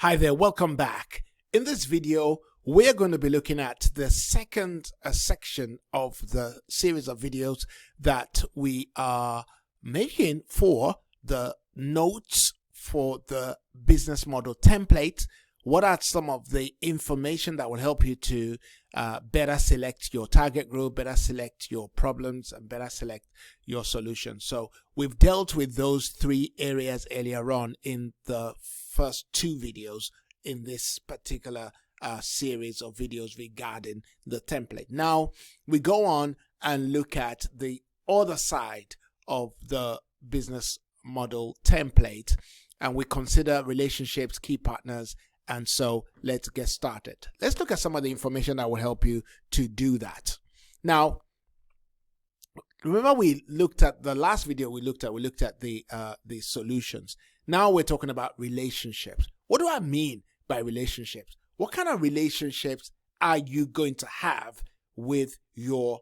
Hi there, welcome back. In this video, we're going to be looking at the second section of the series of videos that we are making for the notes for the business model template. What are some of the information that will help you to better select your target group, better select your problems, and better select your solutions? So we've dealt with those three areas earlier on in the first two videos in this particular series of videos regarding the template. Now we go on and look at the other side of the business model template, and we consider relationships, key partners. And so let's get started. Let's look at some of the information that will help you to do that. Now, remember we looked at the last video we looked at the solutions. Now we're talking about relationships. What do I mean by relationships? What kind of relationships are you going to have with your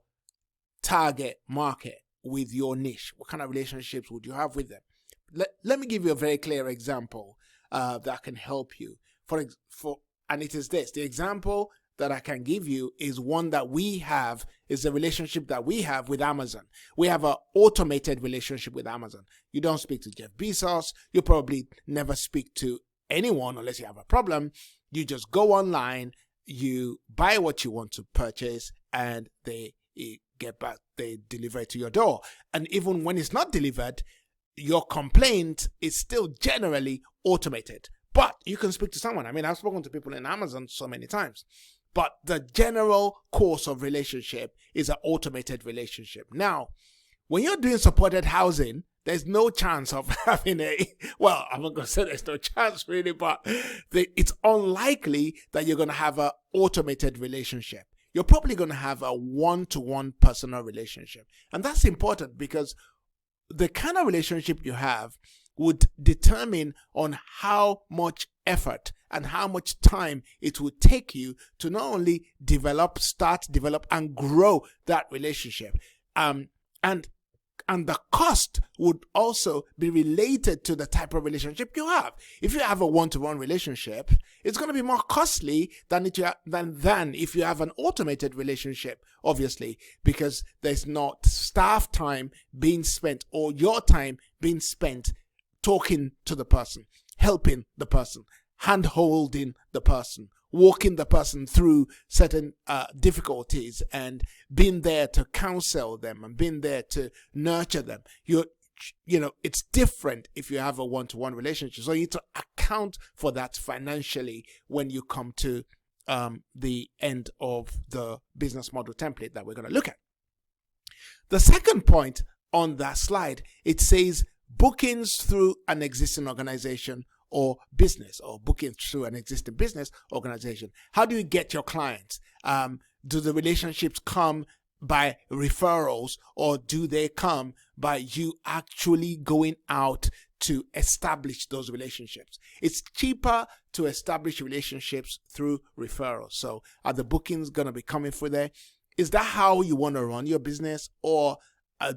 target market, with your niche? What kind of relationships would you have with them? Let me give you a very clear example that can help you. And it is this. The example that I can give you is one that we have, is a relationship that we have with Amazon. We have an automated relationship with Amazon. You don't speak to Jeff Bezos. You probably never speak to anyone unless you have a problem. You just go online, you buy what you want to purchase, and they deliver it to your door. And even when it's not delivered, your complaint is still generally automated. But you can speak to someone. I mean, I've spoken to people in Amazon so many times. But the general course of relationship is an automated relationship. Now, when you're doing supported housing, there's no chance of having well, I'm not going to say there's no chance really, but it's unlikely that you're going to have an automated relationship. You're probably going to have a one-to-one personal relationship. And that's important because the kind of relationship you have would determine on how much effort and how much time it would take you to not only develop, and grow that relationship. And the cost would also be related to the type of relationship you have. If you have a one-to-one relationship, it's going to be more costly than if you have an automated relationship, obviously, because there's not staff time being spent or your time being spent talking to the person, helping the person, hand-holding the person, walking the person through certain difficulties, and being there to counsel them and being there to nurture them. It's different if you have a one-to-one relationship. So you need to account for that financially when you come to the end of the business model template that we're going to look at. The second point on that slide, it says bookings through an existing organization or business, or bookings through an existing business organization. How do you get your clients? Do the relationships come by referrals, or do they come by you actually going out to establish those relationships? It's cheaper to establish relationships through referrals. So are the bookings going to be coming through there? Is that how you want to run your business, or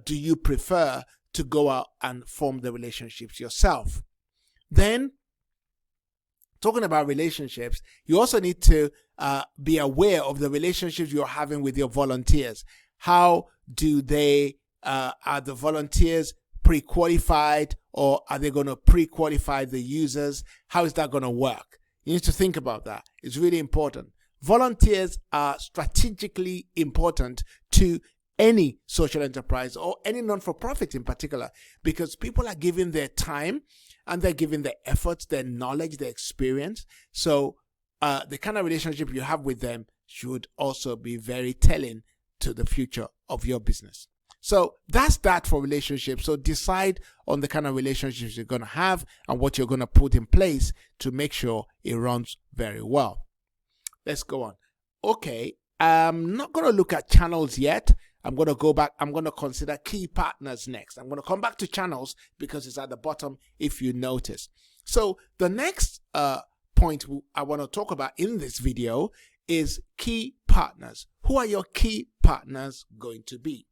do you prefer to go out and form the relationships yourself? Then, talking about relationships, you also need to be aware of the relationships you're having with your volunteers. How do are the volunteers pre-qualified, or are they going to pre-qualify the users? How is that going to work? You need to think about that. It's really important. Volunteers are strategically important to any social enterprise or any non-for-profit in particular, because people are giving their time and they're giving their efforts, their knowledge, their experience. So the kind of relationship you have with them should also be very telling to the future of your business. So that's that for relationships. So decide on the kind of relationships you're going to have and what you're going to put in place to make sure it runs very well. Let's go on. Okay, I'm not going to look at channels yet. I'm going to go back. I'm going to consider key partners next. I'm going to come back to channels because it's at the bottom if you notice. So the next point I want to talk about in this video is key partners. Who are your key partners going to be?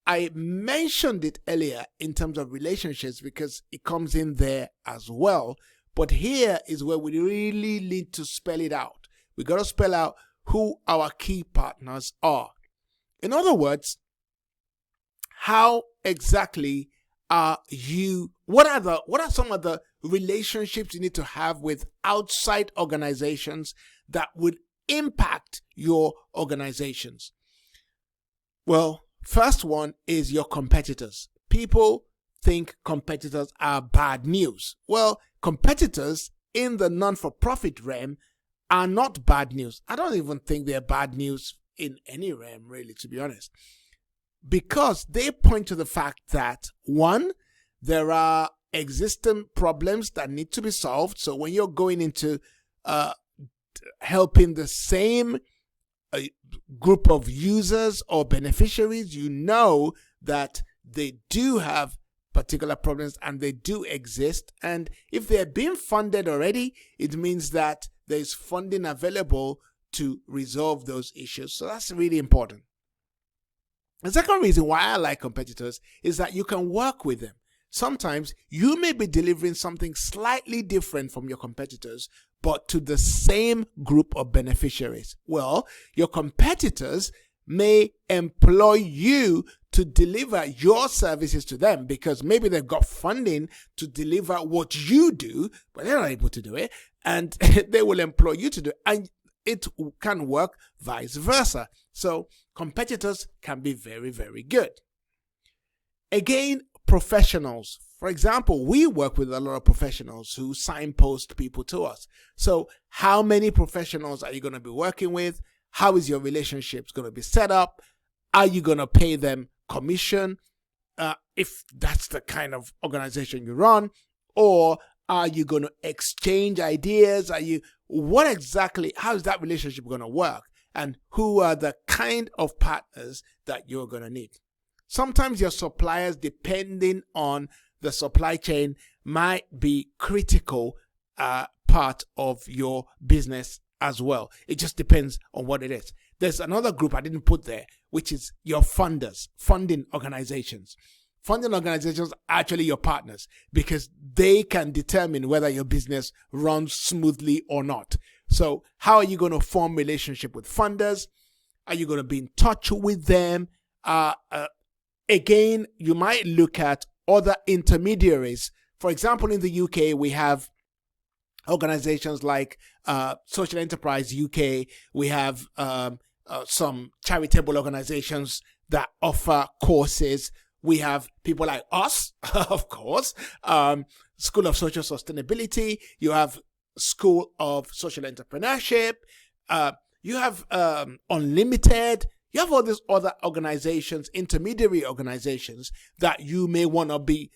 I mentioned it earlier in terms of relationships because it comes in there as well. But here is where we really need to spell it out. We got to spell out who our key partners are. In other words, how exactly are you, what are some of the relationships you need to have with outside organizations that would impact your organizations? Well, first one is your competitors. People think competitors are bad news. Well, competitors in the non-for-profit realm are not bad news. I don't even think they're bad news in any realm, really, to be honest, because they point to the fact that, one, there are existing problems that need to be solved. So when you're going into helping the same group of users or beneficiaries, you know that they do have particular problems and they do exist. And if they're being funded already, it means that there's funding available to resolve those issues. So that's really important. The second reason why I like competitors is that you can work with them. Sometimes you may be delivering something slightly different from your competitors, but to the same group of beneficiaries. Well, your competitors may employ you to deliver your services to them because maybe they've got funding to deliver what you do, but they're not able to do it, and they will employ you to do it. And it can work vice versa. So competitors can be very, very good. Again, professionals. For example, we work with a lot of professionals who signpost people to us. So how many professionals are you going to be working with? How is your relationships going to be set up? Are you going to pay them commission if that's the kind of organization you run? Or are you going to exchange ideas? How is that relationship going to work? And who are the kind of partners that you're going to need? Sometimes your suppliers, depending on the supply chain, might be critical part of your business as well. It just depends on what it is. There's another group I didn't put there, which is your funders, funding organizations. Funding organizations are actually your partners because they can determine whether your business runs smoothly or not. So how are you going to form relationship with funders? Are you going to be in touch with them? Again, you might look at other intermediaries. For example, in the UK, we have organizations like Social Enterprise UK. We have some charitable organizations that offer courses. We have people like us, of course, School of Social Sustainability. You have School of Social Entrepreneurship. You have Unlimited. You have all these other organizations, intermediary organizations that you may want to be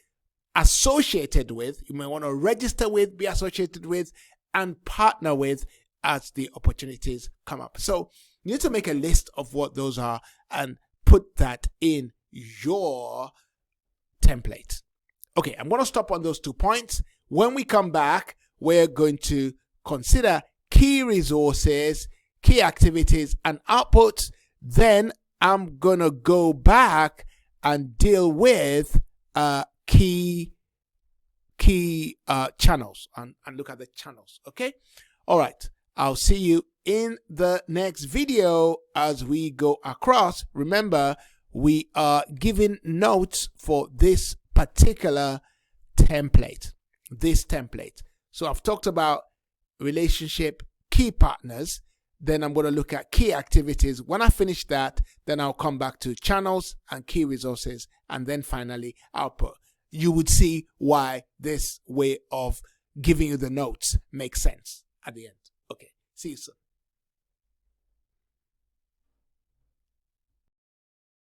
associated with. You may want to register with, be associated with, and partner with as the opportunities come up. So you need to make a list of what those are and put that in your template. Okay, I'm going to stop on those 2 points. When we come back, we're going to consider key resources, key activities, and outputs. Then I'm going to go back and deal with key channels and look at the channels. Okay. All right. I'll see you in the next video as we go across. Remember, we are giving notes for this particular template, So I've talked about relationship, key partners. Then I'm going to look at key activities. When I finish that, then I'll come back to channels and key resources, and then finally output. You would see why this way of giving you the notes makes sense at the end. Okay, see you soon.